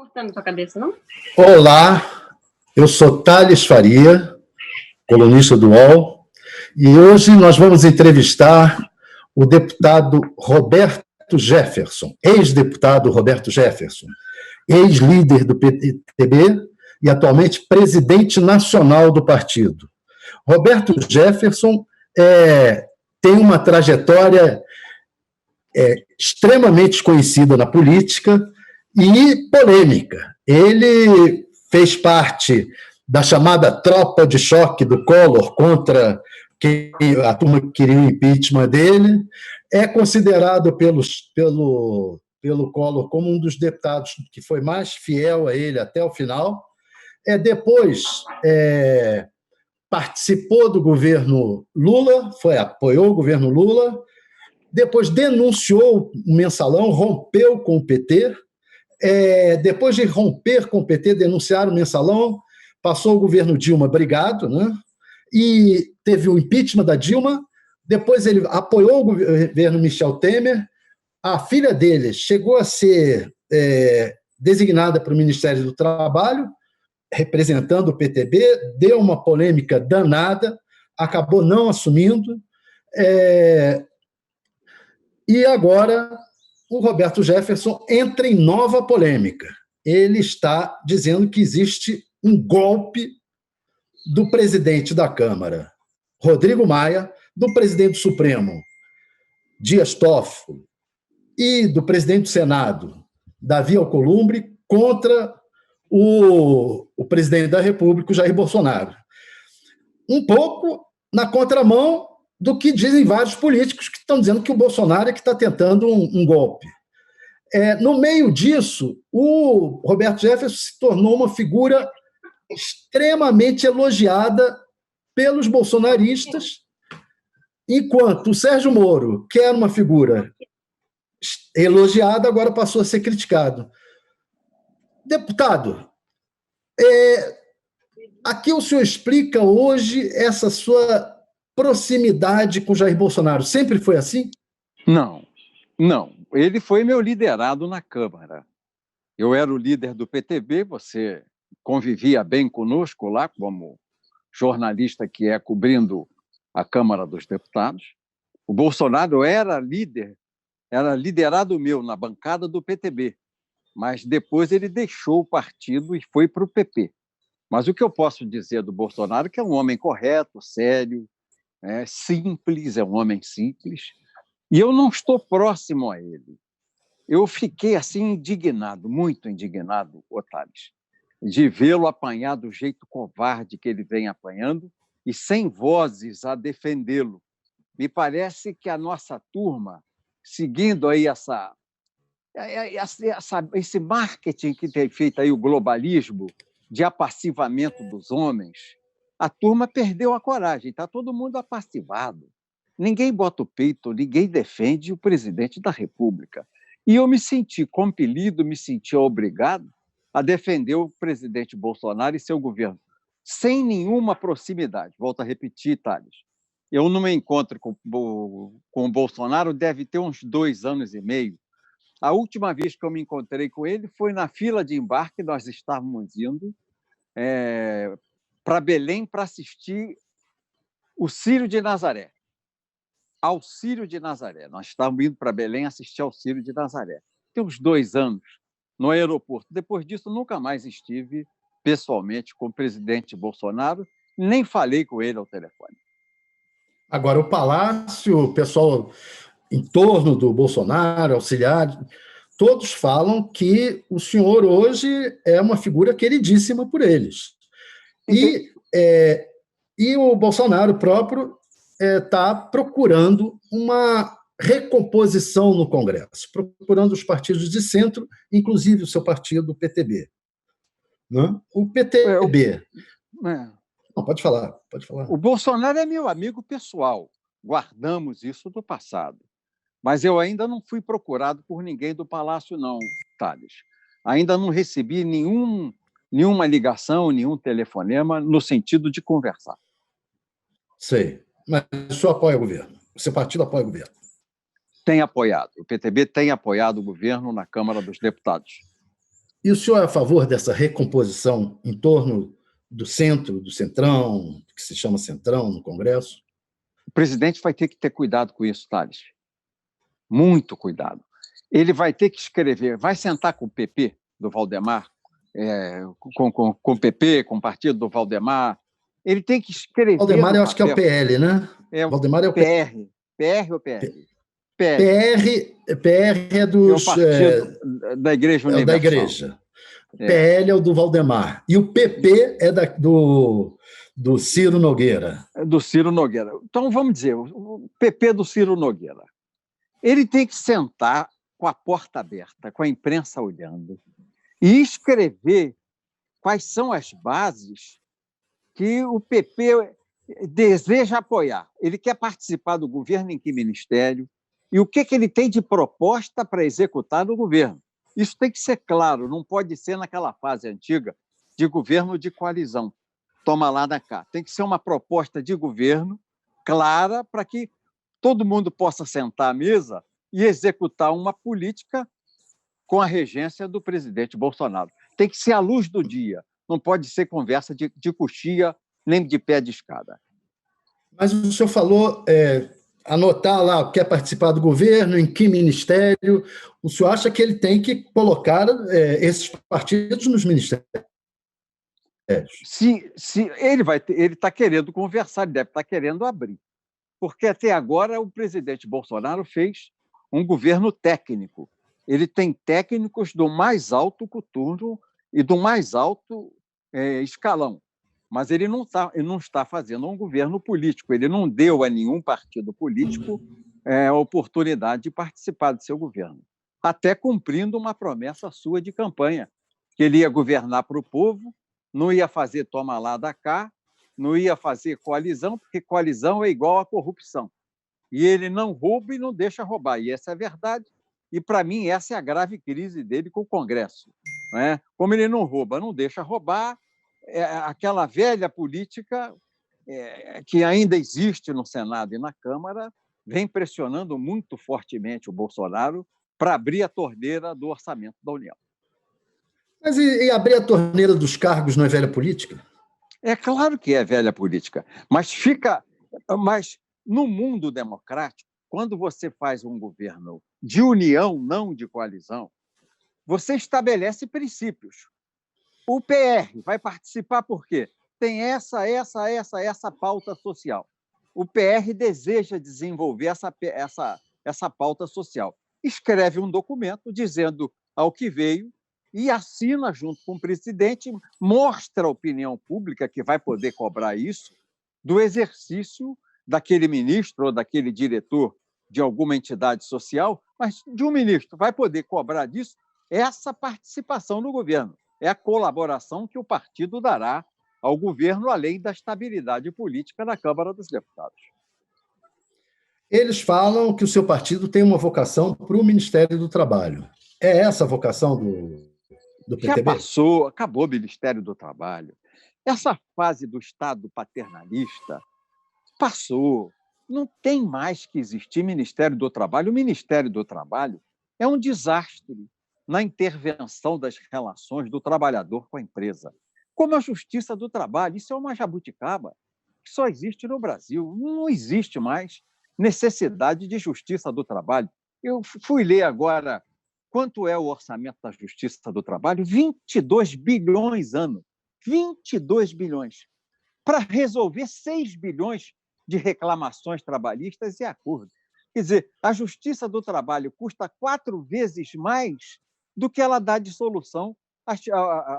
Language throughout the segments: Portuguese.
Cortando tua cabeça, não? Olá, eu sou Thales Faria, colunista do UOL, e hoje nós vamos entrevistar o deputado Roberto Jefferson, ex-deputado Roberto Jefferson, ex-líder do PTB e atualmente presidente nacional do partido. Roberto Jefferson tem uma trajetória extremamente conhecida na política e polêmica. Ele fez parte da chamada tropa de choque do Collor contra a turma que queria o impeachment dele. É considerado pelo Collor como um dos deputados que foi mais fiel a ele até o final. Depois participou do governo Lula, apoiou o governo Lula, depois denunciou o mensalão, rompeu com o PT. Depois de romper com o PT, denunciar o mensalão, passou o governo Dilma brigado, né? E teve o impeachment da Dilma. Depois ele apoiou o governo Michel Temer. A filha dele chegou a ser designada para o Ministério do Trabalho, representando o PTB, deu uma polêmica danada, acabou não assumindo. E agora o Roberto Jefferson entra em nova polêmica. Ele está dizendo que existe um golpe do presidente da Câmara, Rodrigo Maia, do presidente do Supremo, Dias Toffoli, e do presidente do Senado, Davi Alcolumbre, contra o presidente da República, Jair Bolsonaro. Um pouco na contramão do que dizem vários políticos que estão dizendo que o Bolsonaro é que está tentando um golpe. No meio disso, o Roberto Jefferson se tornou uma figura extremamente elogiada pelos bolsonaristas, enquanto o Sérgio Moro, que era uma figura elogiada, agora passou a ser criticado. Deputado, aqui o senhor explica hoje essa sua proximidade com Jair Bolsonaro. Sempre foi assim? Não. Ele foi meu liderado na Câmara. Eu era o líder do PTB, você convivia bem conosco lá, como jornalista que é cobrindo a Câmara dos Deputados. O Bolsonaro era liderado meu na bancada do PTB, mas depois ele deixou o partido e foi para o PP. Mas o que eu posso dizer do Bolsonaro é que é um homem correto, sério, simples, é um homem simples, e eu não estou próximo a ele. Eu fiquei assim indignado, muito indignado, Otávio, de vê-lo apanhar do jeito covarde que ele vem apanhando e sem vozes a defendê-lo. Me parece que a nossa turma, seguindo aí esse marketing que tem feito aí o globalismo de apassivamento dos homens, a turma perdeu a coragem, está todo mundo apassivado. Ninguém bota o peito, ninguém defende o presidente da República. E eu me senti compelido, me senti obrigado a defender o presidente Bolsonaro e seu governo, sem nenhuma proximidade. Volto a repetir, Thales. Eu não me encontro com o Bolsonaro, deve ter uns 2 anos e meio. A última vez que eu me encontrei com ele foi na fila de embarque, nós estávamos indo para Belém para assistir o Círio de Nazaré. Ao Círio de Nazaré. Nós estávamos indo para Belém assistir ao Círio de Nazaré. Tem uns 2 anos, no aeroporto. Depois disso, nunca mais estive pessoalmente com o presidente Bolsonaro, nem falei com ele ao telefone. Agora, o Palácio, o pessoal em torno do Bolsonaro, auxiliares, todos falam que o senhor hoje é uma figura queridíssima por eles. E o Bolsonaro próprio está procurando uma recomposição no Congresso, procurando os partidos de centro, inclusive o seu partido, o PTB. Não? O PTB... Não, pode falar. O Bolsonaro é meu amigo pessoal. Guardamos isso do passado. Mas eu ainda não fui procurado por ninguém do Palácio, não, Thales. Ainda não recebi nenhuma ligação, nenhum telefonema no sentido de conversar. Sei. Mas o senhor apoia o governo? O seu partido apoia o governo? Tem apoiado. O PTB tem apoiado o governo na Câmara dos Deputados. E o senhor é a favor dessa recomposição em torno do centro, do centrão, que se chama centrão no Congresso? O presidente vai ter que ter cuidado com isso, Thales. Muito cuidado. Ele vai ter que escrever, vai sentar com o PP do Valdemar, com o PP, com o partido do Valdemar. Ele tem que escrever Valdemar, no eu acho que é o papel. PL, né? É o Valdemar é o PR. PR ou PL? PL. PR é É o dos. partido da Igreja É o da Universal. igreja. É. PL é o do Valdemar. E o PP é do Ciro Nogueira. Do Ciro Nogueira. Então, vamos dizer, o PP do Ciro Nogueira. Ele tem que sentar com a porta aberta, com a imprensa olhando, e escrever quais são as bases que o PP deseja apoiar. Ele quer participar do governo em que ministério e o que ele tem de proposta para executar no governo. Isso tem que ser claro, não pode ser naquela fase antiga de governo de coalizão. Toma lá da cá. Tem que ser uma proposta de governo clara para que todo mundo possa sentar à mesa e executar uma política com a regência do presidente Bolsonaro. Tem que ser à luz do dia, não pode ser conversa de coxia nem de pé de escada. Mas o senhor falou anotar lá, quer participar do governo, em que ministério. O senhor acha que ele tem que colocar esses partidos nos ministérios? Se ele está querendo conversar, ele deve estar querendo abrir. Porque até agora o presidente Bolsonaro fez um governo técnico. Ele tem técnicos do mais alto coturno e do mais alto escalão. Mas ele não está fazendo um governo político. Ele não deu a nenhum partido político a oportunidade de participar do seu governo. Até cumprindo uma promessa sua de campanha, que ele ia governar para o povo, não ia fazer toma lá da cá, não ia fazer coalizão, porque coalizão é igual a corrupção. E ele não rouba e não deixa roubar. E essa é a verdade. E, para mim, essa é a grave crise dele com o Congresso. Né? Como ele não rouba, não deixa roubar, aquela velha política que ainda existe no Senado e na Câmara vem pressionando muito fortemente o Bolsonaro para abrir a torneira do orçamento da União. Mas e abrir a torneira dos cargos não é velha política? É claro que é velha política, mas no mundo democrático, quando você faz um governo de união, não de coalizão, você estabelece princípios. O PR vai participar por quê? Tem essa pauta social. O PR deseja desenvolver essa pauta social. Escreve um documento dizendo ao que veio e assina junto com o presidente, mostra à opinião pública que vai poder cobrar isso do exercício daquele ministro ou daquele diretor de alguma entidade social, mas de um ministro vai poder cobrar disso essa participação no governo. É a colaboração que o partido dará ao governo, além da estabilidade política na Câmara dos Deputados. Eles falam que o seu partido tem uma vocação para o Ministério do Trabalho. É essa a vocação do PTB? Já passou, acabou o Ministério do Trabalho. Essa fase do Estado paternalista passou. Não tem mais que existir Ministério do Trabalho. O Ministério do Trabalho é um desastre na intervenção das relações do trabalhador com a empresa. Como a Justiça do Trabalho, isso é uma jabuticaba que só existe no Brasil. Não existe mais necessidade de Justiça do Trabalho. Eu fui ler agora quanto é o orçamento da Justiça do Trabalho, 22 bilhões ano. 22 bilhões. Para resolver 6 bilhões de reclamações trabalhistas e acordos. Quer dizer, a Justiça do Trabalho custa 4 vezes mais do que ela dá de solução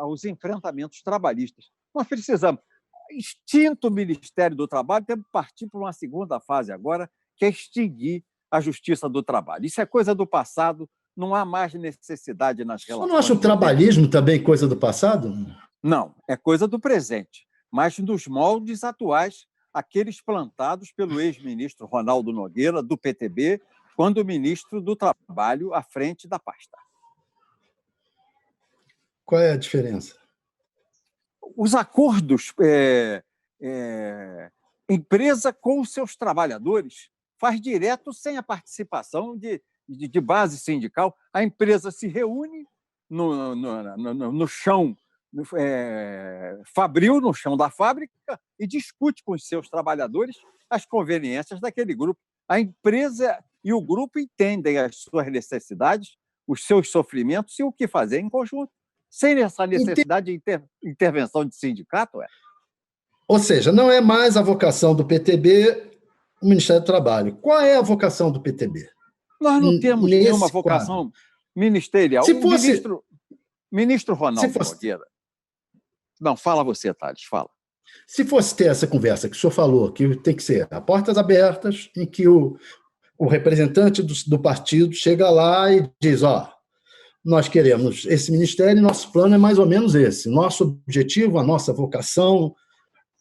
aos enfrentamentos trabalhistas. Nós precisamos, extinto o Ministério do Trabalho, temos que partir para uma segunda fase agora, que é extinguir a Justiça do Trabalho. Isso é coisa do passado, não há mais necessidade nas relações. Você não acha o trabalhismo também coisa do passado? Não, é coisa do presente, mas nos moldes atuais, aqueles plantados pelo ex-ministro Ronaldo Nogueira, do PTB, quando ministro do Trabalho à frente da pasta. Qual é a diferença? Os acordos empresa com os seus trabalhadores faz direto sem a participação de base sindical. A empresa se reúne, no chão fabril, no chão da fábrica, e discute com os seus trabalhadores as conveniências daquele grupo. A empresa e o grupo entendem as suas necessidades, os seus sofrimentos e o que fazer em conjunto, sem essa necessidade de intervenção de sindicato. Ou seja, não é mais a vocação do PTB o Ministério do Trabalho. Qual é a vocação do PTB? Nós não temos nenhuma vocação ministerial. Se fosse, ministro Ronaldo Nogueira. Não, fala você, Thales, fala. Se fosse ter essa conversa que o senhor falou, que tem que ser a portas abertas, em que o representante do partido chega lá e diz: nós queremos esse ministério e nosso plano é mais ou menos esse. Nosso objetivo, a nossa vocação.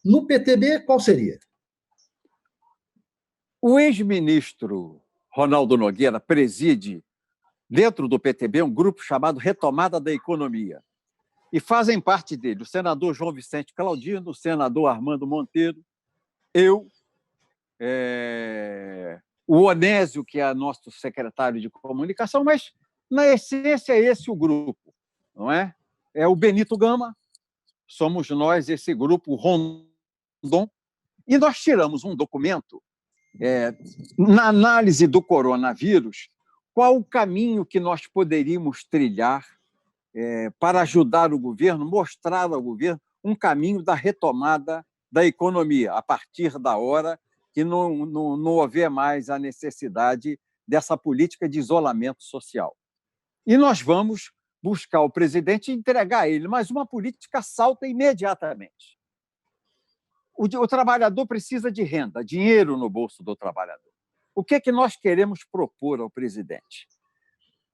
No PTB, qual seria? O ex-ministro Ronaldo Nogueira preside, dentro do PTB, um grupo chamado Retomada da Economia. E fazem parte dele o senador João Vicente Claudino, o senador Armando Monteiro, eu, o Onésio, que é nosso secretário de comunicação, mas, na essência, é esse o grupo, não é? É o Benito Gama, somos nós, esse grupo Rondon, e nós tiramos um documento, na análise do coronavírus, qual o caminho que nós poderíamos trilhar para ajudar o governo, mostrar ao governo um caminho da retomada da economia, a partir da hora que não houver mais a necessidade dessa política de isolamento social. E nós vamos buscar o presidente e entregar a ele, mas uma política salta imediatamente. O trabalhador precisa de renda, dinheiro no bolso do trabalhador. O que é que nós queremos propor ao presidente?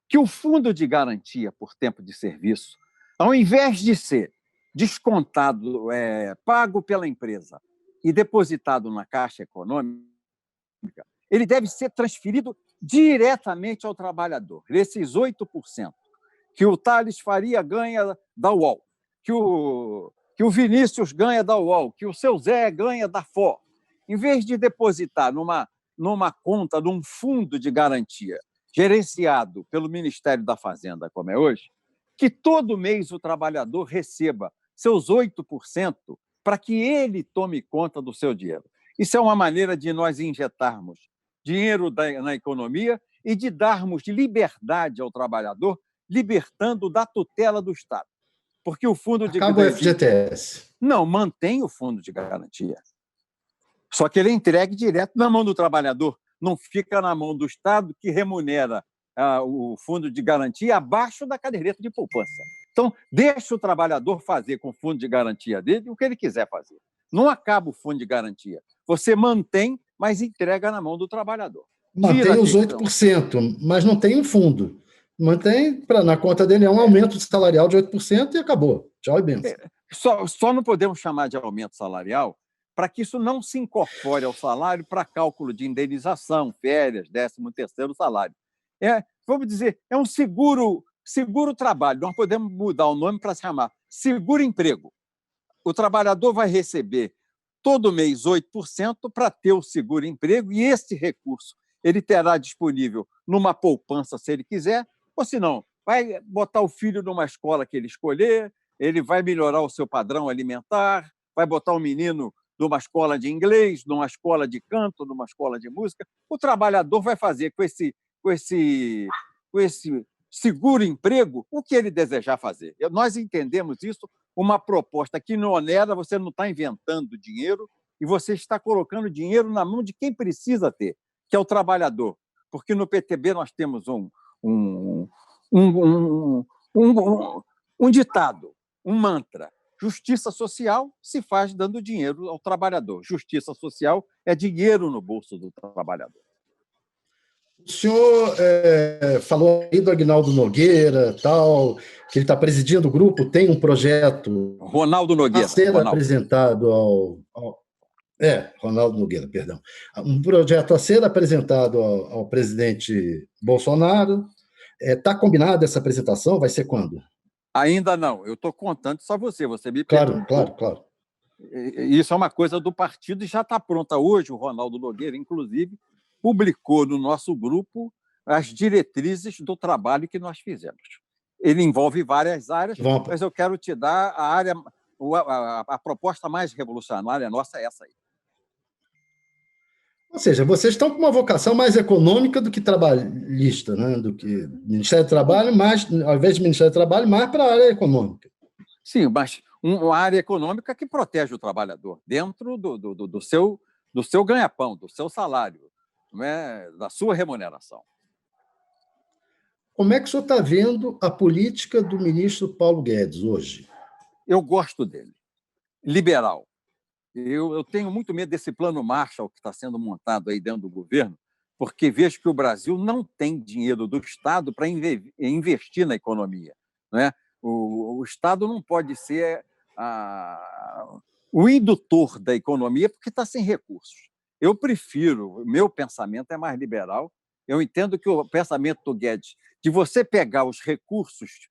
Que o fundo de garantia por tempo de serviço, ao invés de ser descontado, pago pela empresa e depositado na Caixa Econômica, ele deve ser transferido diretamente ao trabalhador. Esses 8% que o Thales Faria ganha da UOL, que o Vinícius ganha da UOL, que o seu Zé ganha da FO, em vez de depositar numa conta, num fundo de garantia gerenciado pelo Ministério da Fazenda, como é hoje, que todo mês o trabalhador receba seus 8% para que ele tome conta do seu dinheiro. Isso é uma maneira de nós injetarmos dinheiro na economia e de darmos liberdade ao trabalhador, libertando da tutela do Estado. Porque o fundo de garantia... Acaba o FGTS. Não, mantém o fundo de garantia. Só que ele é entregue direto na mão do trabalhador, não fica na mão do Estado, que remunera o fundo de garantia abaixo da caderneta de poupança. Então, deixa o trabalhador fazer com o fundo de garantia dele o que ele quiser fazer. Não acaba o fundo de garantia. Você mantém, mas entrega na mão do trabalhador. Mantém os 8%, mas não tem um fundo. Mantém, na conta dele, é um aumento salarial de 8% e acabou. Tchau e benção. Só não podemos chamar de aumento salarial para que isso não se incorpore ao salário para cálculo de indenização, férias, 13º salário. Vamos dizer, é um seguro trabalho. Nós podemos mudar o nome para se chamar seguro-emprego. O trabalhador vai receber todo mês 8% para ter o seguro-emprego e esse recurso ele terá disponível numa poupança, se ele quiser, ou se não, vai botar o filho numa escola que ele escolher, ele vai melhorar o seu padrão alimentar, vai botar o menino numa escola de inglês, numa escola de canto, numa escola de música. O trabalhador vai fazer com esse seguro-emprego o que ele desejar fazer. Nós entendemos isso uma proposta que não onera, você não está inventando dinheiro e você está colocando dinheiro na mão de quem precisa ter, que é o trabalhador. Porque no PTB nós temos um ditado, um mantra. Justiça social se faz dando dinheiro ao trabalhador. Justiça social é dinheiro no bolso do trabalhador. O senhor falou aí do Aguinaldo Nogueira, tal, que ele está presidindo o grupo, tem um projeto... Ronaldo Nogueira. A ser apresentado Ronaldo Nogueira, perdão. Um projeto a ser apresentado ao presidente Bolsonaro. Está combinada essa apresentação? Vai ser quando? Ainda não. Eu estou contando só você me perguntou. Claro. Isso é uma coisa do partido e já está pronta hoje. O Ronaldo Nogueira, inclusive, publicou no nosso grupo as diretrizes do trabalho que nós fizemos. Ele envolve várias áreas, Vão... mas eu quero te dar a área, a proposta mais revolucionária nossa é essa aí. Ou seja, vocês estão com uma vocação mais econômica do que trabalhista, né? Do que Ministério do Trabalho, mais, ao invés de Ministério do Trabalho, mais para a área econômica. Sim, mas uma área econômica que protege o trabalhador dentro do seu ganha-pão, do seu salário, não é? Da sua remuneração. Como é que o senhor está vendo a política do ministro Paulo Guedes hoje? Eu gosto dele. Liberal. Eu tenho muito medo desse plano Marshall que está sendo montado aí dentro do governo, porque vejo que o Brasil não tem dinheiro do Estado para investir na economia. Né? O Estado não pode ser o indutor da economia porque está sem recursos. Eu prefiro, meu pensamento é mais liberal, eu entendo que o pensamento do Guedes, de você pegar os recursos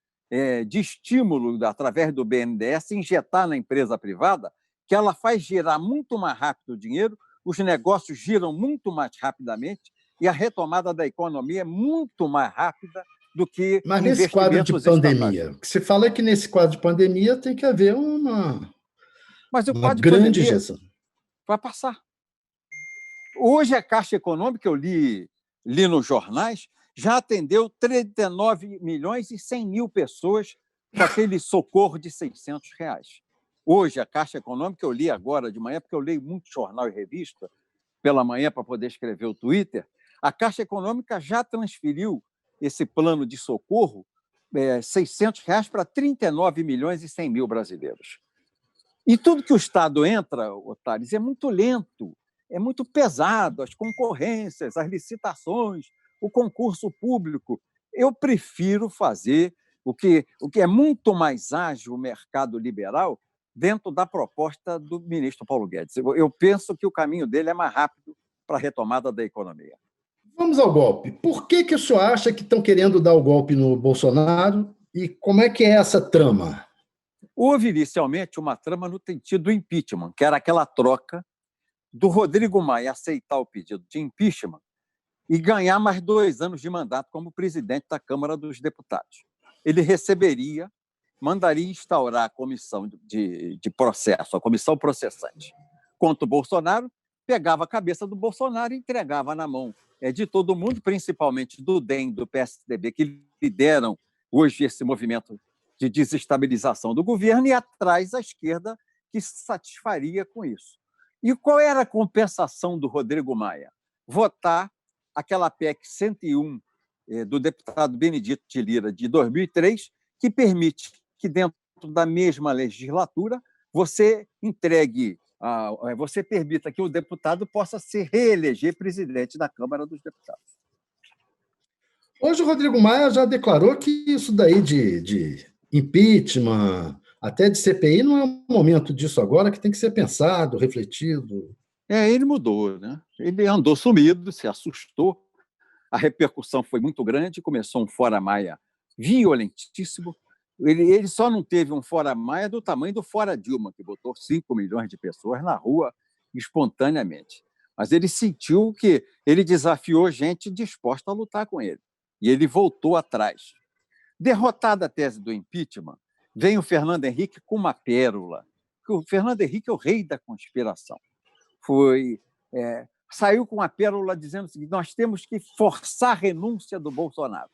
de estímulo através do BNDES e injetar na empresa privada, que ela faz girar muito mais rápido o dinheiro, os negócios giram muito mais rapidamente e a retomada da economia é muito mais rápida do que Mas nesse quadro de pandemia, estatais. o que se fala é que nesse quadro de pandemia tem que haver Mas o uma quadro de grande pandemia injeção. vai passar. Hoje a Caixa Econômica, eu li nos jornais, já atendeu 39 milhões e 100 mil pessoas com aquele socorro de R$ 600. Hoje, a Caixa Econômica, eu li agora de manhã, porque eu leio muito jornal e revista pela manhã para poder escrever o Twitter, a Caixa Econômica já transferiu esse plano de socorro, R$ 600, para 39 milhões e 100 mil brasileiros. E tudo que o Estado entra, Otávio, é muito lento, é muito pesado, as concorrências, as licitações, o concurso público. Eu prefiro fazer o que é muito mais ágil o mercado liberal dentro da proposta do ministro Paulo Guedes. Eu penso que o caminho dele é mais rápido para a retomada da economia. Vamos ao golpe. Por que o senhor acha que estão querendo dar o golpe no Bolsonaro e como é que é essa trama? Houve inicialmente uma trama no sentido do impeachment, que era aquela troca do Rodrigo Maia aceitar o pedido de impeachment e ganhar mais 2 anos de mandato como presidente da Câmara dos Deputados. Ele receberia, mandaria instaurar a comissão de processo, a comissão processante contra o Bolsonaro, pegava a cabeça do Bolsonaro e entregava na mão de todo mundo, principalmente do DEM, do PSDB, que lideram hoje esse movimento de desestabilização do governo, e atrás a esquerda que se satisfaria com isso. E qual era a compensação do Rodrigo Maia? Votar aquela PEC 101 do deputado Benedito de Lira, de 2003, que permite que, dentro da mesma legislatura, você você permita que o deputado possa se reeleger presidente da Câmara dos Deputados. Hoje o Rodrigo Maia já declarou que isso daí de impeachment, até de CPI, não é um momento disso agora, que tem que ser pensado, refletido. Ele mudou, né? Ele andou sumido, se assustou, a repercussão foi muito grande, começou um Fora Maia violentíssimo. Ele só não teve um Fora Maia do tamanho do Fora Dilma, que botou 5 milhões de pessoas na rua espontaneamente. Mas ele sentiu que ele desafiou gente disposta a lutar com ele. E ele voltou atrás. Derrotada a tese do impeachment, vem o Fernando Henrique com uma pérola. O Fernando Henrique é o rei da conspiração. Saiu com a pérola dizendo o seguinte: nós temos que forçar a renúncia do Bolsonaro.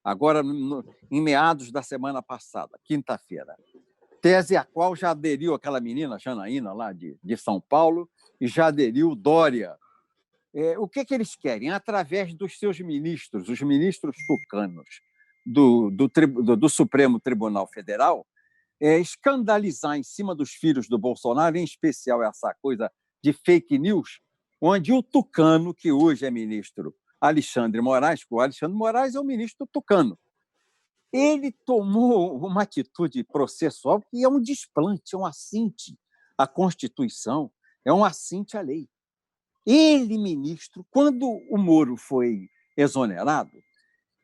Agora, em meados da semana passada, quinta-feira. Tese a qual já aderiu aquela menina, Janaína, lá de São Paulo, e já aderiu Dória. O que eles querem? Através dos seus ministros, os ministros tucanos do Supremo Tribunal Federal, escandalizar em cima dos filhos do Bolsonaro, em especial essa coisa de fake news, onde o tucano, que hoje é ministro Alexandre Moraes, o Alexandre Moraes é o ministro tucano, ele tomou uma atitude processual que é um desplante, é um assinte à Constituição, é um assinte à lei. Ele, ministro, quando o Moro foi exonerado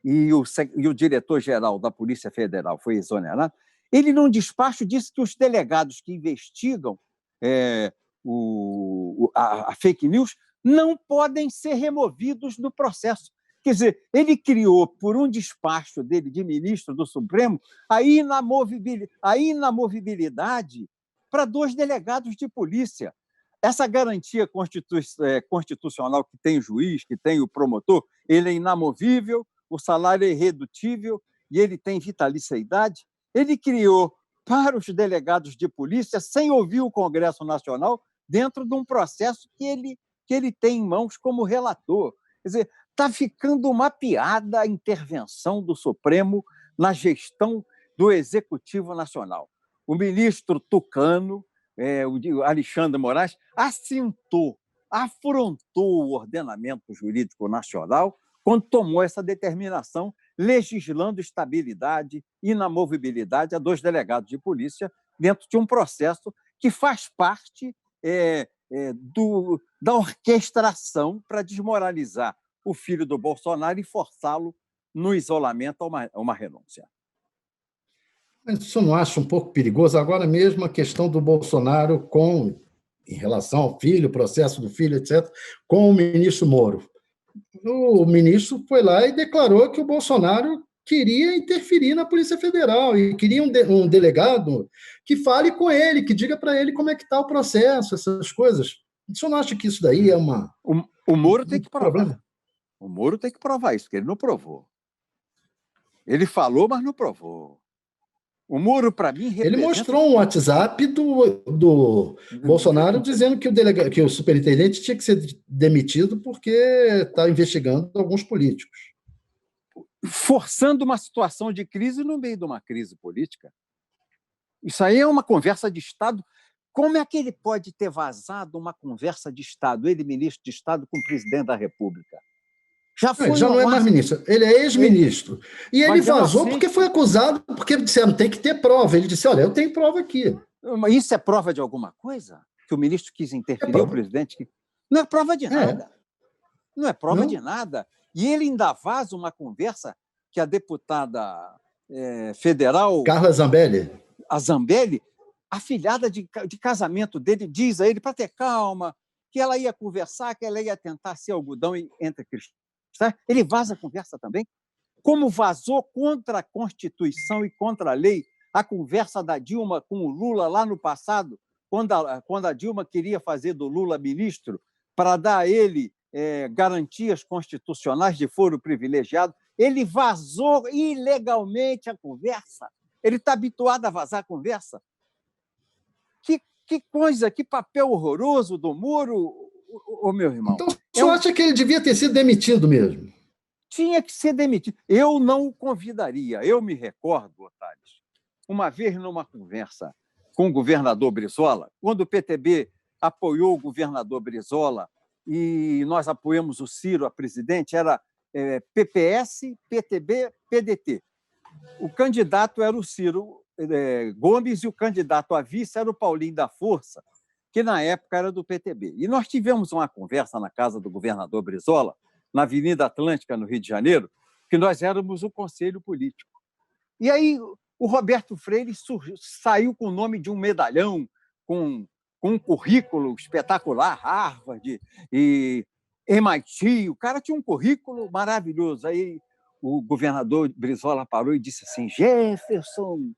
e o diretor-geral da Polícia Federal foi exonerado, ele, num despacho, disse que os delegados que investigam a fake news não podem ser removidos do processo. Quer dizer, ele criou, por um despacho dele de ministro do Supremo, a inamovibilidade para 2 delegados de polícia. Essa garantia constitucional que tem o juiz, que tem o promotor, ele é inamovível, o salário é irredutível e ele tem vitaliciedade. Ele criou para os delegados de polícia, sem ouvir o Congresso Nacional, dentro de um processo que ele tem em mãos como relator. Quer dizer, está ficando uma piada a intervenção do Supremo na gestão do Executivo Nacional. O ministro Tucano, o Alexandre Moraes, afrontou o ordenamento jurídico nacional quando tomou essa determinação, legislando estabilidade e inamovibilidade a 2 delegados de polícia dentro de um processo que faz parte da orquestração para desmoralizar o filho do Bolsonaro e forçá-lo no isolamento a uma renúncia. Mas o senhor não acha um pouco perigoso agora mesmo a questão do Bolsonaro em relação ao filho, o processo do filho, etc., com o ministro Moro? O ministro foi lá e declarou que o Bolsonaro queria interferir na Polícia Federal e queria um delegado que fale com ele, que diga para ele como é que está o processo, essas coisas. O senhor não acha que isso daí é O Moro tem que provar. problema? O Moro tem que provar isso, porque ele não provou. Ele falou, mas não provou. O Moro, para mim, representa... Ele mostrou um WhatsApp do Bolsonaro dizendo que o superintendente tinha que ser demitido porque está investigando alguns políticos. Forçando uma situação de crise no meio de uma crise política. Isso aí é uma conversa de Estado. Como é que ele pode ter vazado uma conversa de Estado, ele, ministro de Estado, com o presidente da República? Ele já não é mais ministro, ele é ex-ministro. E ele vazou porque foi acusado, porque disseram tem que ter prova. Ele disse, olha, eu tenho prova aqui. Isso é prova de alguma coisa? Que o ministro quis interferir, o presidente? Não é prova de nada. Não é prova de nada. E ele ainda vaza uma conversa que a deputada federal... Carla Zambelli. A Zambelli, a filhada de casamento dele, diz a ele para ter calma, que ela ia conversar, que ela ia tentar ser algodão entre cristãos. Ele vaza a conversa também, como vazou contra a Constituição e contra a lei a conversa da Dilma com o Lula lá no passado, quando a Dilma queria fazer do Lula ministro para dar a ele garantias constitucionais de foro privilegiado. Ele vazou ilegalmente a conversa. Ele está habituado a vazar a conversa. Que coisa, que papel horroroso do Moro, meu irmão. Então, o senhor acha que ele devia ter sido demitido mesmo? Tinha que ser demitido. Eu não o convidaria. Eu me recordo, Otávio, uma vez numa conversa com o governador Brizola, quando o PTB apoiou o governador Brizola e nós apoiamos o Ciro a presidente, era PPS, PTB, PDT. O candidato era o Ciro Gomes e o candidato a vice era o Paulinho da Força, que na época era do PTB. E nós tivemos uma conversa na casa do governador Brizola, na Avenida Atlântica, no Rio de Janeiro, que nós éramos o conselho político. E aí o Roberto Freire saiu com o nome de um medalhão, com um currículo espetacular, Harvard e MIT. O cara tinha um currículo maravilhoso. Aí o governador Brizola parou e disse assim: Jefferson,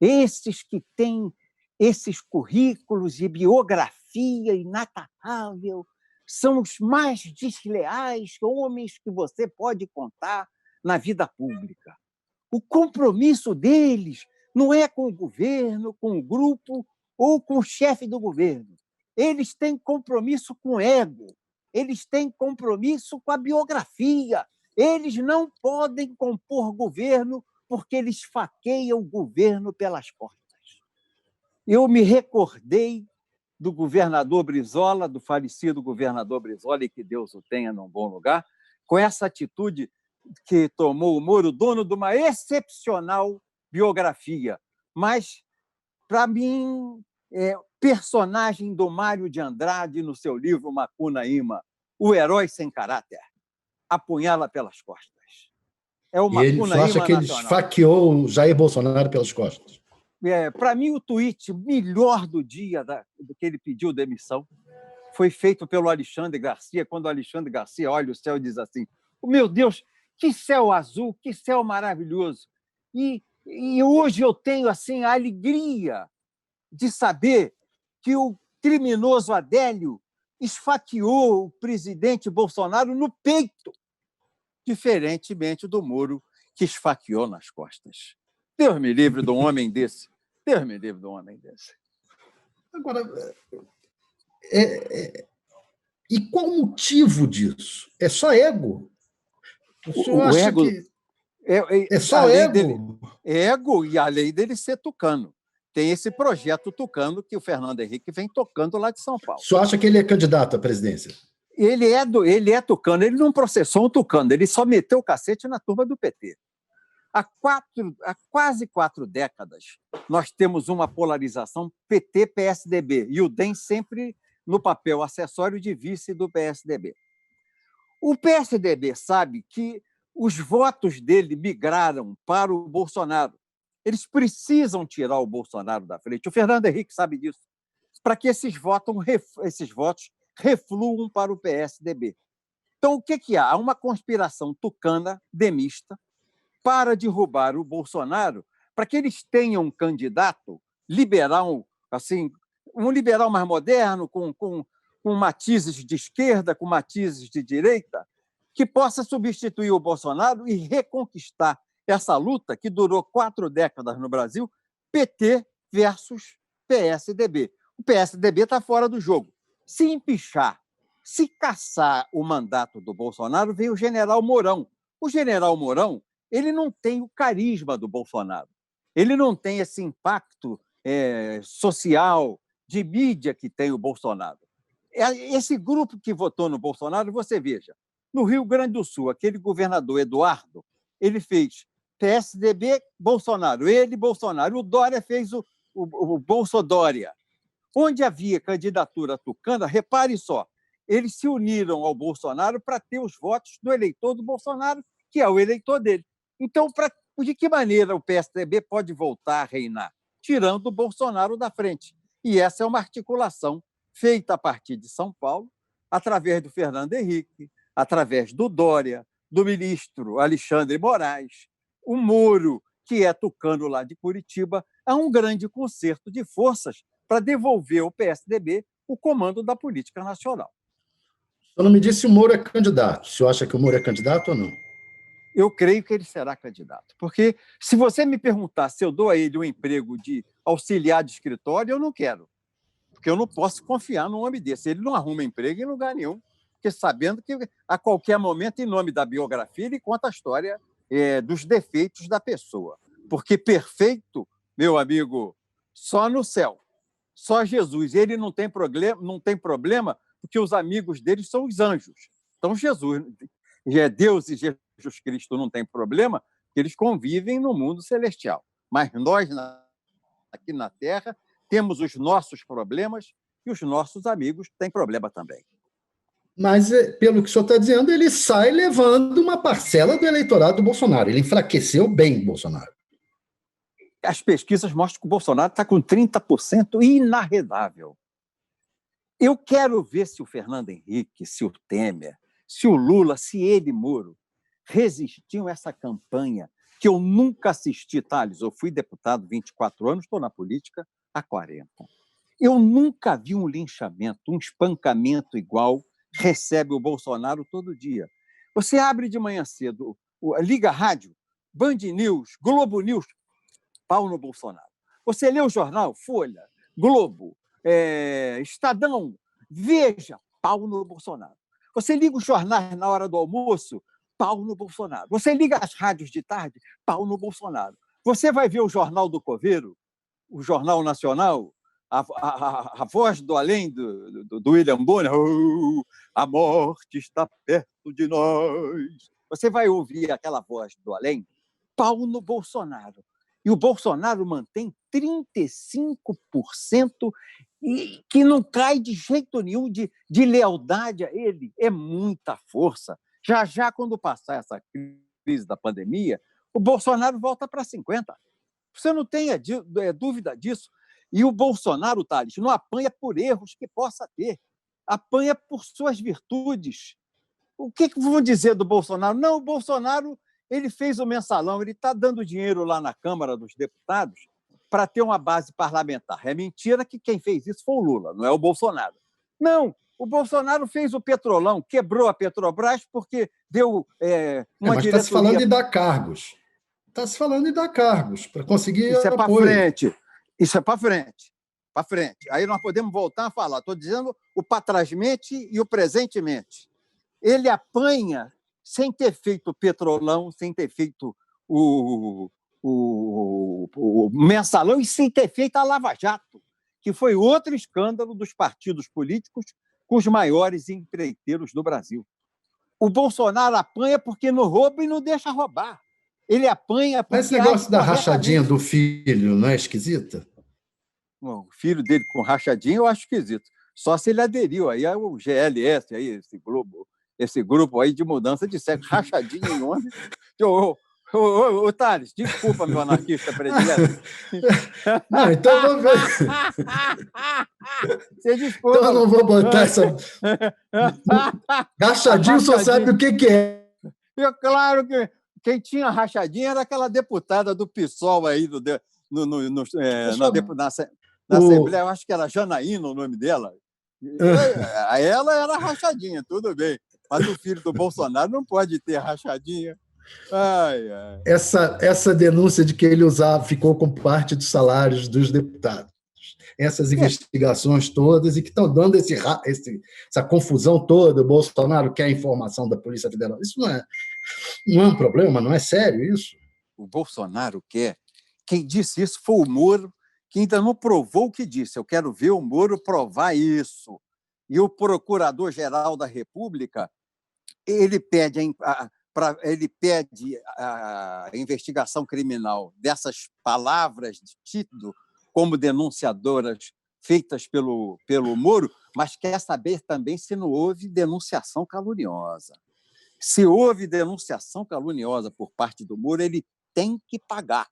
esses que têm esses currículos e biografia inatável são os mais desleais homens que você pode contar na vida pública. O compromisso deles não é com o governo, com o grupo ou com o chefe do governo. Eles têm compromisso com o ego, eles têm compromisso com a biografia. Eles não podem compor governo porque eles esfaqueiam o governo pelas portas. Eu me recordei do governador Brizola, do falecido governador Brizola, e que Deus o tenha num bom lugar, com essa atitude que tomou o Moro, dono de uma excepcional biografia. Mas, para mim, personagem do Mário de Andrade, no seu livro Macunaíma, o herói sem caráter, apunhala pelas costas. É o Macunaíma. E ele só acha que ele esfaqueou o Jair Bolsonaro pelas costas. Para mim, o tweet melhor do dia do que ele pediu demissão foi feito pelo Alexandre Garcia, quando o Alexandre Garcia olha o céu e diz assim: Meu Deus, que céu azul, que céu maravilhoso. E hoje eu tenho assim a alegria de saber que o criminoso Adélio esfaqueou o presidente Bolsonaro no peito, diferentemente do Moro, que esfaqueou nas costas. Deus me livre de um homem desse. Deus me livre de um homem desse. Agora, e qual o motivo disso? É só ego? O senhor O acha ego que é só lei ego? dele, ego e a lei dele ser tucano. Tem esse projeto tucano que o Fernando Henrique vem tocando lá de São Paulo. O senhor acha que ele é candidato à presidência? Ele é tucano, ele não processou um tucano, ele só meteu o cacete na turma do PT. Há quase 4 décadas, nós temos uma polarização PT-PSDB, e o DEM sempre no papel acessório de vice do PSDB. O PSDB sabe que os votos dele migraram para o Bolsonaro. Eles precisam tirar o Bolsonaro da frente. O Fernando Henrique sabe disso, para que esses votos refluam para o PSDB. Então, o que há? Há uma conspiração tucana, demista, para derrubar o Bolsonaro, para que eles tenham um candidato liberal, assim, um liberal mais moderno, com matizes de esquerda, com matizes de direita, que possa substituir o Bolsonaro e reconquistar essa luta que durou 4 décadas no Brasil, PT versus PSDB. O PSDB está fora do jogo. Se empichar, se caçar o mandato do Bolsonaro, vem o general Mourão. O general Mourão, ele não tem o carisma do Bolsonaro. Ele não tem esse impacto social, de mídia que tem o Bolsonaro. Esse grupo que votou no Bolsonaro, você veja, no Rio Grande do Sul, aquele governador Eduardo, ele fez PSDB, Bolsonaro, ele, Bolsonaro. O Dória fez o Bolsodória. Onde havia candidatura tucana, repare só, eles se uniram ao Bolsonaro para ter os votos do eleitor do Bolsonaro, que é o eleitor dele. Então, de que maneira o PSDB pode voltar a reinar? Tirando o Bolsonaro da frente. E essa é uma articulação feita a partir de São Paulo, através do Fernando Henrique, através do Dória, do ministro Alexandre Moraes, o Moro, que é tucano lá de Curitiba. Há um grande concerto de forças para devolver ao PSDB o comando da política nacional. Eu não me disse se o Moro é candidato. O senhor acha que o Moro é candidato ou não? Eu creio que ele será candidato. Porque se você me perguntar se eu dou a ele um emprego de auxiliar de escritório, eu não quero. Porque eu não posso confiar num homem desse. Ele não arruma emprego em lugar nenhum. Porque sabendo que a qualquer momento, em nome da biografia, ele conta a história dos defeitos da pessoa. Porque perfeito, meu amigo, só no céu. Só Jesus. Ele não tem problema porque os amigos dele são os anjos. Então, Deus e Jesus Cristo não tem problema, porque eles convivem no mundo celestial. Mas nós, aqui na Terra, temos os nossos problemas e os nossos amigos têm problema também. Mas, pelo que o senhor está dizendo, ele sai levando uma parcela do eleitorado do Bolsonaro. Ele enfraqueceu bem o Bolsonaro. As pesquisas mostram que o Bolsonaro está com 30% inarredável. Eu quero ver se o Fernando Henrique, se o Temer, se o Lula, se ele, Moro, resistiam a essa campanha que eu nunca assisti, Thales. Eu fui deputado 24 anos, estou na política há 40. Eu nunca vi um linchamento, um espancamento igual recebe o Bolsonaro todo dia. Você abre de manhã cedo, liga a rádio, Band News, Globo News, pau no Bolsonaro. Você lê o jornal, Folha, Globo, Estadão, Veja, pau no Bolsonaro. Você liga os jornais na hora do almoço, pau no Bolsonaro. Você liga as rádios de tarde, pau no Bolsonaro. Você vai ver o Jornal do Coveiro, o Jornal Nacional, a voz do além do William Bonner, a morte está perto de nós. Você vai ouvir aquela voz do além, pau no Bolsonaro. E o Bolsonaro mantém 35% e que não cai de jeito nenhum de lealdade a ele. É muita força. Já quando passar essa crise da pandemia, o Bolsonaro volta para 50%. Você não tenha dúvida disso. E o Bolsonaro, Thales, não apanha por erros que possa ter. Apanha por suas virtudes. O que vão dizer do Bolsonaro? Não, o Bolsonaro ele fez o mensalão, ele está dando dinheiro lá na Câmara dos Deputados para ter uma base parlamentar. É mentira que quem fez isso foi o Lula, não é o Bolsonaro. Não, o Bolsonaro fez o Petrolão, quebrou a Petrobras porque deu uma mas diretoria... está se falando de dar cargos. Está se falando de dar cargos para conseguir Isso é para apoio. frente. Isso é para frente. Para frente. Aí nós podemos voltar a falar. Estou dizendo o para trás-mente e o presentemente. Ele apanha sem ter feito o Petrolão, sem ter feito o mensalão e sem ter feito a Lava Jato, que foi outro escândalo dos partidos políticos com os maiores empreiteiros do Brasil. O Bolsonaro apanha porque não rouba e não deixa roubar. Ele apanha porque... Mas esse negócio da rachadinha do filho não é esquisita? Bom, o filho dele com rachadinha eu acho esquisito. Só se ele aderiu aí ao GLS, aí, esse grupo aí de mudança de sexo, rachadinha em homem. Ô, Thales, desculpa, meu anarquista predileto. Não, então eu vou ver. Você desculpa. Então eu não vou botar essa... Rachadinho só sabe o que é. Claro que quem tinha rachadinha era aquela deputada do PSOL aí, na Assembleia, eu acho que era Janaína o nome dela. Ela era rachadinha, tudo bem. Mas o filho do Bolsonaro não pode ter rachadinha. Ai, ai. Essa denúncia de que ele ficou com parte dos salários dos deputados. Essas investigações todas e que estão dando essa confusão toda. O Bolsonaro quer a informação da Polícia Federal. Isso não é um problema, não é sério isso? O Bolsonaro quer. Quem disse isso foi o Moro, que ainda não provou o que disse. Eu quero ver o Moro provar isso. E o Procurador-Geral da República, ele pede a investigação criminal dessas palavras tido como denunciadoras feitas pelo Moro, mas quer saber também se não houve denunciação caluniosa. Se houve denunciação caluniosa por parte do Moro, ele tem que pagar.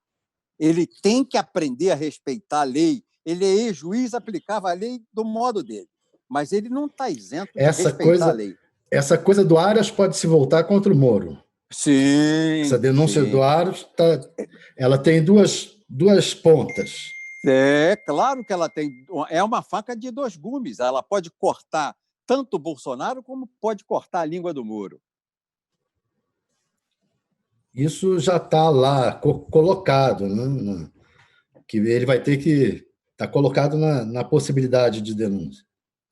Ele tem que aprender a respeitar a lei. Ele é ex-juiz, aplicava a lei do modo dele. Mas ele não está isento de respeitar a lei. Essa coisa do Aras pode se voltar contra o Moro. Sim. Essa denúncia do Aras ela tem duas pontas. É claro que ela tem. É uma faca de dois gumes. Ela pode cortar tanto o Bolsonaro como pode cortar a língua do Moro. Isso já está lá colocado, né? Que ele vai ter que estar colocado na possibilidade de denúncia.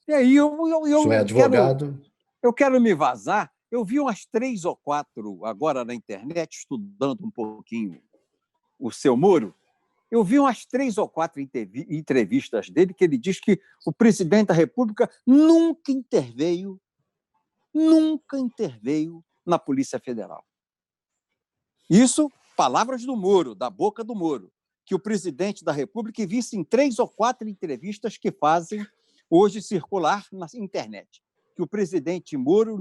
E aí Isso é advogado. Eu quero me vazar. Eu vi umas 3 ou 4 agora na internet, estudando um pouquinho o seu Moro. Eu vi umas 3 ou 4 entrevistas dele que ele diz que o presidente da República nunca interveio na Polícia Federal. Isso, palavras do Moro, da boca do Moro, que o presidente da República visse em 3 ou 4 entrevistas que fazem hoje circular na internet, que o presidente Moro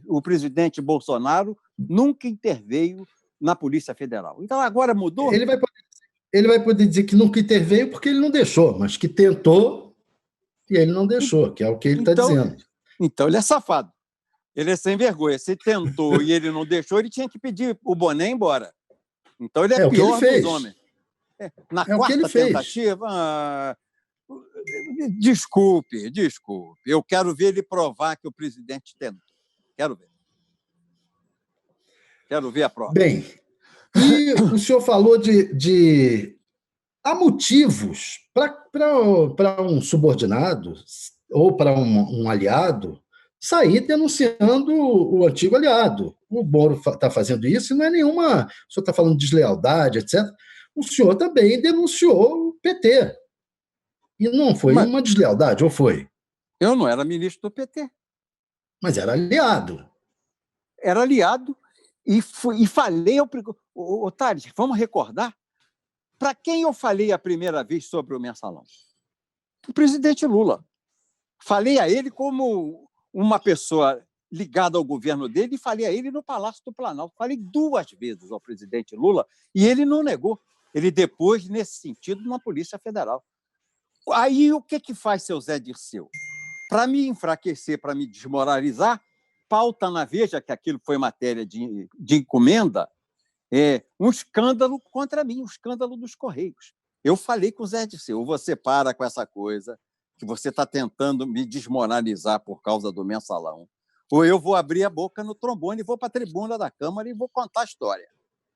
o presidente Bolsonaro nunca interveio na Polícia Federal. Então, agora mudou? Ele vai poder dizer que nunca interveio porque ele não deixou, mas que tentou e ele não deixou, que é o que ele está dizendo. Então, ele é safado. Ele é sem vergonha. Se tentou e ele não deixou, ele tinha que pedir o boné embora. Então, ele é pior dos homens. Na quarta tentativa... Desculpe. Eu quero ver ele provar que o presidente tentou. Quero ver a prova. Bem, e o senhor falou de há motivos para um subordinado ou para um aliado sair denunciando o antigo aliado. O Moro está fazendo isso e não é nenhuma... O senhor está falando de deslealdade, etc. O senhor também denunciou o PT. E não foi uma deslealdade, ou foi? Eu não era ministro do PT. Mas era aliado. Era aliado e falei... Thales, vamos recordar? Para quem eu falei a primeira vez sobre o mensalão? O presidente Lula. Falei a ele como uma pessoa ligada ao governo dele e falei a ele no Palácio do Planalto. Falei 2 vezes ao presidente Lula e ele não negou. Ele depois, nesse sentido, na Polícia Federal. Aí o que faz seu Zé Dirceu? Para me enfraquecer, para me desmoralizar, pauta na Veja, que aquilo foi matéria de encomenda, um escândalo contra mim, um escândalo dos Correios. Eu falei com o Zé Dirceu, você para com essa coisa, que você está tentando me desmoralizar por causa do mensalão, ou eu vou abrir a boca no trombone, vou para a tribuna da Câmara e vou contar a história.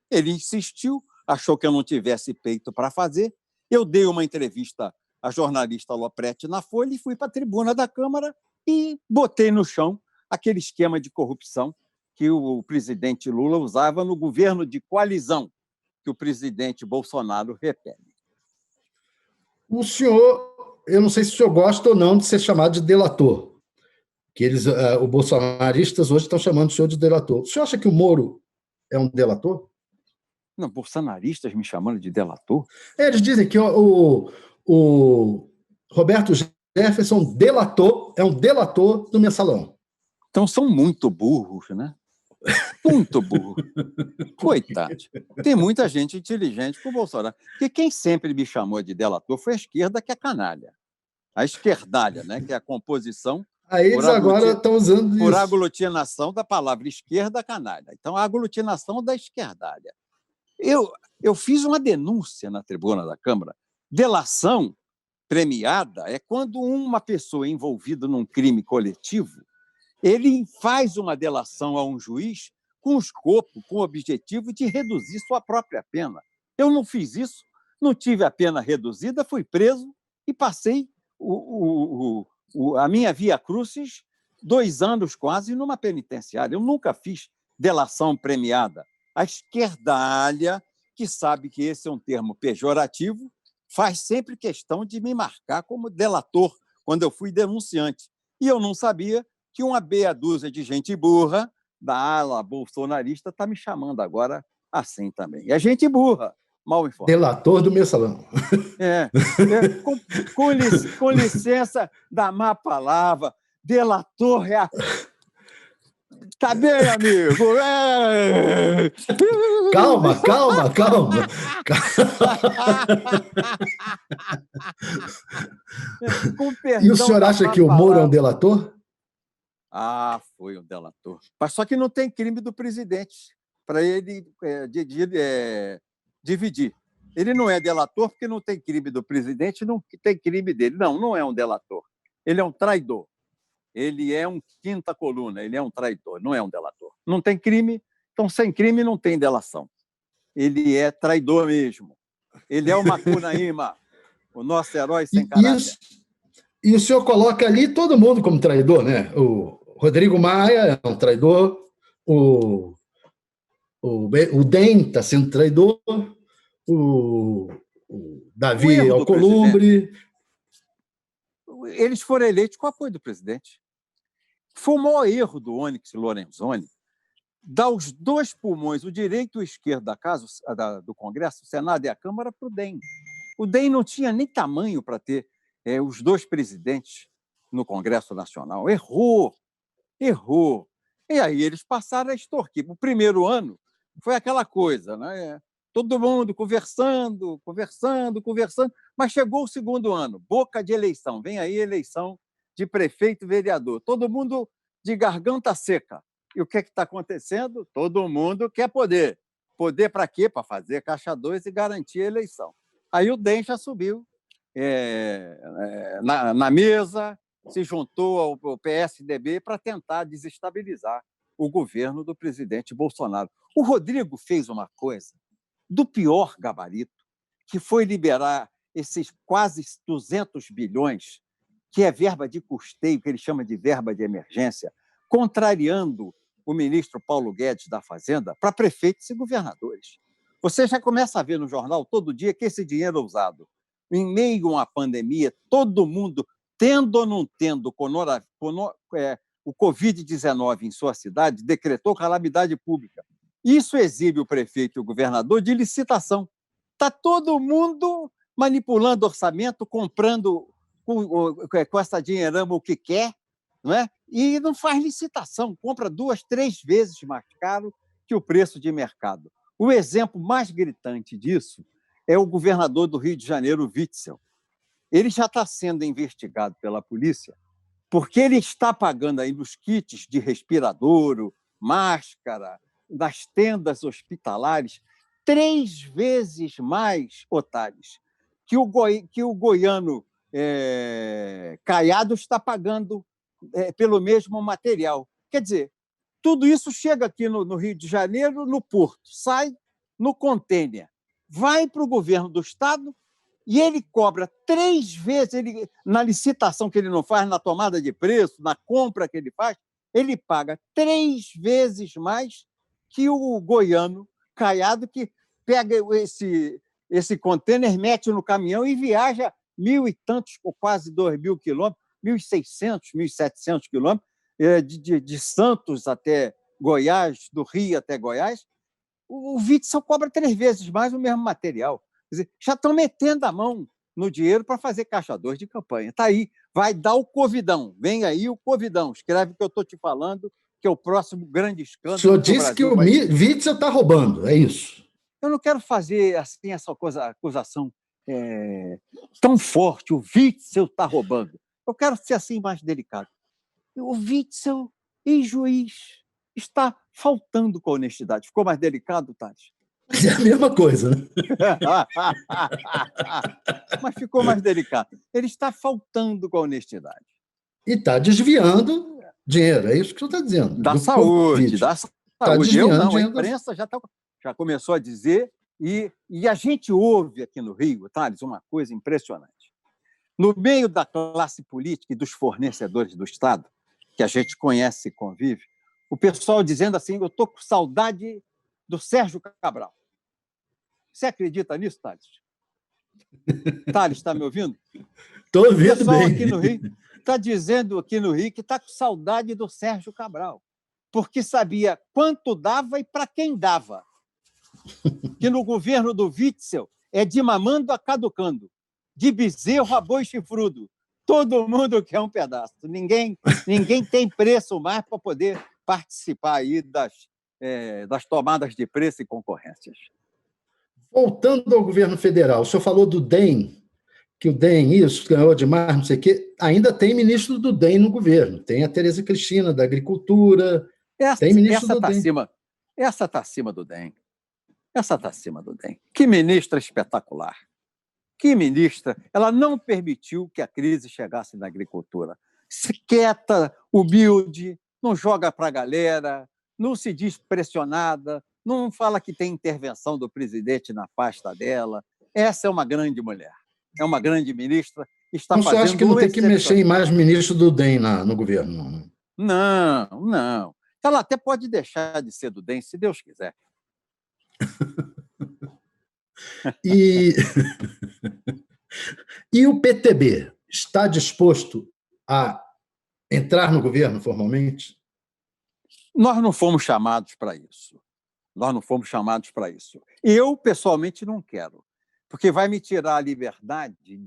Ele insistiu, achou que eu não tivesse peito para fazer. Eu dei uma entrevista à jornalista Lopretti na Folha e fui para a tribuna da Câmara e botei no chão aquele esquema de corrupção que o presidente Lula usava no governo de coalizão que o presidente Bolsonaro repele. O senhor, eu não sei se o senhor gosta ou não de ser chamado de delator, que os bolsonaristas hoje estão chamando o senhor de delator. O senhor acha que o Moro é um delator? Não, bolsonaristas me chamando de delator? Eles dizem que o Roberto Jefferson é um delator do mensalão. Então são muito burros, né? Muito burro. Coitado. Tem muita gente inteligente com o Bolsonaro. Porque quem sempre me chamou de delator foi a esquerda, que é canalha. A esquerdalha, né? Que é a composição... Aí eles agora estão usando isso. Por aglutinação da palavra esquerda, canalha. Então, a aglutinação da esquerdalha. Eu fiz uma denúncia na tribuna da Câmara. Delação premiada é quando uma pessoa envolvida num crime coletivo, ele faz uma delação a um juiz com o escopo, com o objetivo de reduzir sua própria pena. Eu não fiz isso, não tive a pena reduzida, fui preso e passei a minha via crucis 2 anos quase numa penitenciária. Eu nunca fiz delação premiada. A esquerdalha, que sabe que esse é um termo pejorativo, faz sempre questão de me marcar como delator, quando eu fui denunciante. E eu não sabia que uma meia dúzia de gente burra da ala bolsonarista está me chamando agora assim também. É gente burra, mal informada. Delator do mensalão. Com licença da má palavra, delator é a... Tá bem, amigo? Calma. E o senhor acha que o Moro é um delator? Foi um delator. Mas só que não tem crime do presidente para ele dividir. Ele não é delator porque não tem crime do presidente, não tem crime dele. Não é um delator. Ele é um traidor. Ele é um quinta coluna, ele é um traidor, não é um delator. Não tem crime, então sem crime não tem delação. Ele é traidor mesmo. Ele é o Macunaíma, o nosso herói sem caráter. E o senhor coloca ali todo mundo como traidor, né? O Rodrigo Maia é um traidor, o DEM está sendo traidor, o Davi Alcolumbre. Eles foram eleitos com o apoio do presidente. Foi o maior erro do Onyx Lorenzoni dar os 2 pulmões, o direito e o esquerdo da casa, do Congresso, o Senado e a Câmara, para o DEM. O DEM não tinha nem tamanho para ter os 2 presidentes no Congresso Nacional. Errou. E aí eles passaram a extorquir. O primeiro ano foi aquela coisa, né? Todo mundo conversando, mas chegou o segundo ano, boca de eleição, vem aí eleição de prefeito e vereador, todo mundo de garganta seca. E o que está acontecendo? Todo mundo quer poder. Poder para quê? Para fazer caixa 2 e garantir a eleição. Aí o DEM já subiu na mesa, se juntou ao PSDB para tentar desestabilizar o governo do presidente Bolsonaro. O Rodrigo fez uma coisa do pior gabarito, que foi liberar esses quase 200 bilhões, que é verba de custeio, que ele chama de verba de emergência, contrariando o ministro Paulo Guedes da Fazenda para prefeitos e governadores. Você já começa a ver no jornal todo dia que esse dinheiro é usado em meio a uma pandemia, todo mundo, tendo ou não tendo o Covid-19 em sua cidade, decretou calamidade pública. Isso exibe o prefeito e o governador de licitação. Está todo mundo manipulando orçamento, comprando com essa dinheirama o que quer, não é? E não faz licitação, compra 2, 3 vezes mais caro que o preço de mercado. O exemplo mais gritante disso é o governador do Rio de Janeiro, Witzel. Ele já está sendo investigado pela polícia porque ele está pagando aí nos kits de respiradouro, máscara, das tendas hospitalares, 3 vezes mais, Otales, que o goiano Caiado está pagando pelo mesmo material. Quer dizer, tudo isso chega aqui no Rio de Janeiro, no porto, sai no contêiner, vai para o governo do Estado e ele cobra 3 vezes, na licitação que ele não faz, na tomada de preço, na compra que ele faz, ele paga 3 vezes mais que o goiano Caiado, que pega esse contêiner, mete no caminhão e viaja 1.000 e tantos, ou quase 2.000 quilômetros, 1.600, 1.700 quilômetros, de Santos até Goiás, do Rio até Goiás. O Witzel cobra 3 vezes mais o mesmo material. Quer dizer, já estão metendo a mão no dinheiro para fazer caixa 2 de campanha. Está aí, vai dar o Covidão. Vem aí o Covidão. Escreve o que eu estou te falando, que é o próximo grande escândalo. O senhor disse que o Witzel está roubando, é isso? Eu não quero fazer assim essa acusação tão forte. O Witzel está roubando. Eu quero ser assim mais delicado. O Witzel, ex-juiz, está faltando com a honestidade. Ficou mais delicado, Tati? É a mesma coisa, né? Mas ficou mais delicado. Ele está faltando com a honestidade. E está desviando dinheiro, é isso que você está dizendo. Da saúde. Está desviando dinheiro. A imprensa já começou a dizer, e a gente ouve aqui no Rio, Thales, uma coisa impressionante. No meio da classe política e dos fornecedores do Estado, que a gente conhece e convive, o pessoal dizendo assim, eu estou com saudade do Sérgio Cabral. Você acredita nisso, Thales? Thales, está me ouvindo? Estou ouvindo bem. O pessoal aqui no Rio está dizendo aqui no Rio que está com saudade do Sérgio Cabral, porque sabia quanto dava e para quem dava. Que no governo do Witzel é de mamando a caducando, de bezerro a boi chifrudo. Todo mundo quer um pedaço. Ninguém tem preço mais para poder participar aí das tomadas de preço e concorrências. Voltando ao governo federal, o senhor falou do DEM, que o DEM isso, ganhou demais, não sei o quê. Ainda tem ministro do DEM no governo. Tem a Tereza Cristina, da Agricultura. Tem ministro do DEM. Essa está acima do DEM. Essa está acima do DEM. Que ministra espetacular. Que ministra. Ela não permitiu que a crise chegasse na agricultura. Quieta, humilde, não joga para a galera, não se diz pressionada, não fala que tem intervenção do presidente na pasta dela. Essa é uma grande mulher. É uma grande ministra. Está fazendo. Você acha que não tem que mexer em mais ministro do DEM no governo? Não. Ela até pode deixar de ser do DEM, se Deus quiser. E o PTB está disposto a entrar no governo formalmente? Nós não fomos chamados para isso. Eu, pessoalmente, não quero, porque vai me tirar a liberdade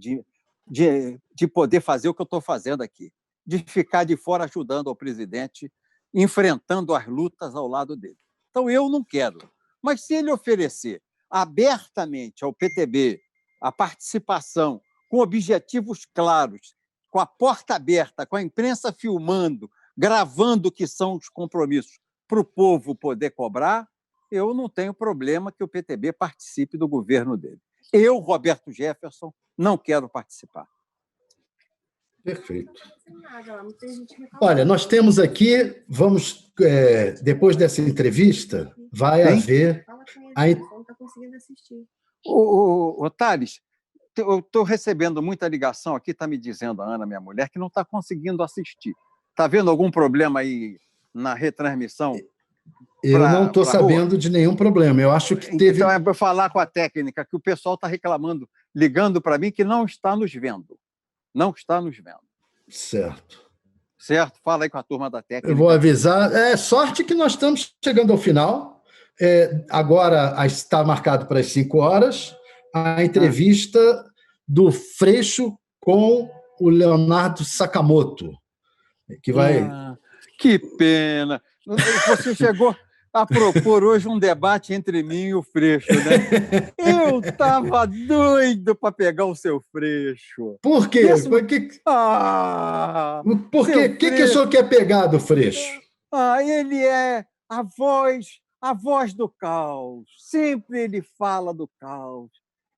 de poder fazer o que eu estou fazendo aqui, de ficar de fora ajudando ao presidente, enfrentando as lutas ao lado dele. Então, eu não quero. Mas se ele oferecer abertamente ao PTB a participação com objetivos claros, com a porta aberta, com a imprensa filmando, gravando o que são os compromissos para o povo poder cobrar, eu não tenho problema que o PTB participe do governo dele. Eu, Roberto Jefferson, não quero participar. Perfeito. Olha, nós temos aqui, depois dessa entrevista, vai haver... Não está conseguindo assistir. Thales, eu estou recebendo muita ligação aqui, está me dizendo a Ana, minha mulher, que não está conseguindo assistir. Está vendo algum problema aí na retransmissão? Eu não estou sabendo de nenhum problema. Eu acho que teve... Então, é para falar com a técnica, que o pessoal está reclamando, ligando para mim, que não está nos vendo. Não está nos vendo. Certo. Fala aí com a turma da técnica. Eu vou avisar. Sorte que nós estamos chegando ao final. Agora está marcado para as 5 horas a entrevista do Freixo com o Leonardo Sakamoto, que vai... Que pena! a propor hoje um debate entre mim e o Freixo, né? Eu estava doido para pegar o seu Freixo. Por quê? Esse- Por que, Seu que o Freixo. senhor quer pegar do Freixo? Ele é a voz do caos. Sempre ele fala do caos.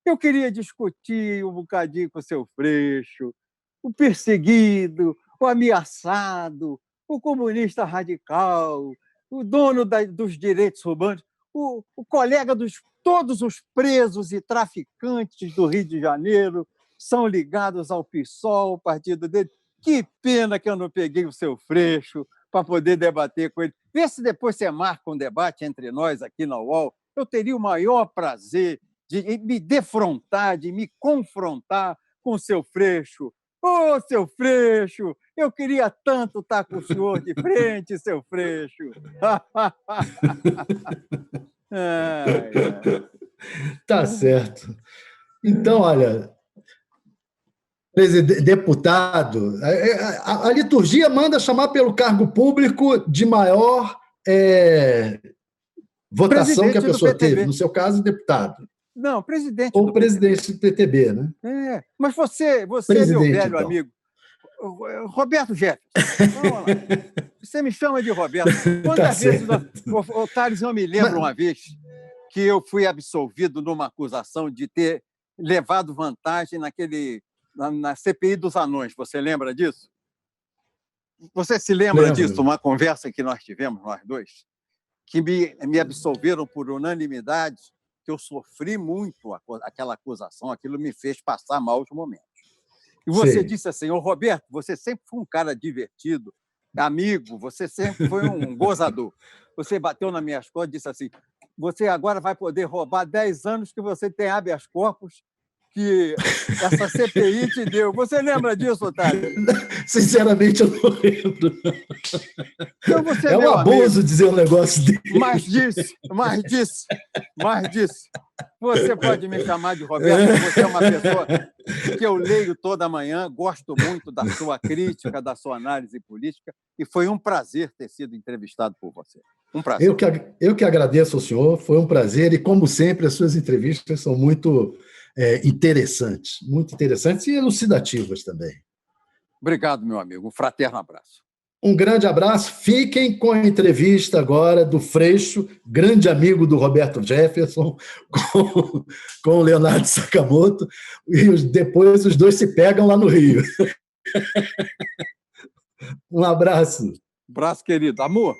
Eu queria discutir um bocadinho com o seu Freixo, o perseguido, o ameaçado, o comunista radical, o dono dos direitos humanos, o colega dos todos os presos e traficantes do Rio de Janeiro são ligados ao PSOL, o partido dele. Que pena que eu não peguei o seu Freixo para poder debater com ele. Vê se depois você marca um debate entre nós aqui na UOL. Eu teria o maior prazer de me defrontar, de me confrontar com o seu Freixo. Ô, seu Freixo, eu queria tanto estar com o senhor de frente, seu Freixo. Tá certo. Então, olha, deputado, a liturgia manda chamar pelo cargo público de maior votação Presidente que a pessoa do PTB. teve, no seu caso, deputado. Não, presidente Ou do presidente do PTB, né? Mas você Presidente, meu velho então. amigo, Roberto Jefferson, vamos lá. Você me chama de Roberto. Quantas vezes, Thales, eu me lembro uma vez que eu fui absolvido numa acusação de ter levado vantagem na CPI dos anões. Você lembra disso? Você se lembra disso? Uma conversa que nós tivemos, nós dois, que me absolveram por unanimidade, que eu sofri muito aquela acusação, aquilo me fez passar maus momentos. E você disse assim, Roberto, você sempre foi um cara divertido, amigo, você sempre foi um gozador. Você bateu nas minhas costas e disse assim, você agora vai poder roubar 10 anos que você tem habeas corpus que essa CPI te deu. Você lembra disso, Otávio? Sinceramente, eu não lembro. Então você é um abuso amigo. dizer um negócio desse. Mais disso. Você pode me chamar de Roberto, você é uma pessoa que eu leio toda manhã, gosto muito da sua crítica, da sua análise política, e foi um prazer ter sido entrevistado por você. Um prazer. Eu que agradeço ao senhor, foi um prazer, e como sempre, as suas entrevistas são muito interessantes e elucidativas também. Obrigado, meu amigo. Um fraterno abraço. Um grande abraço. Fiquem com a entrevista agora do Freixo, grande amigo do Roberto Jefferson, com o Leonardo Sakamoto, e depois os dois se pegam lá no Rio. Um abraço. Abraço, querido. Amor.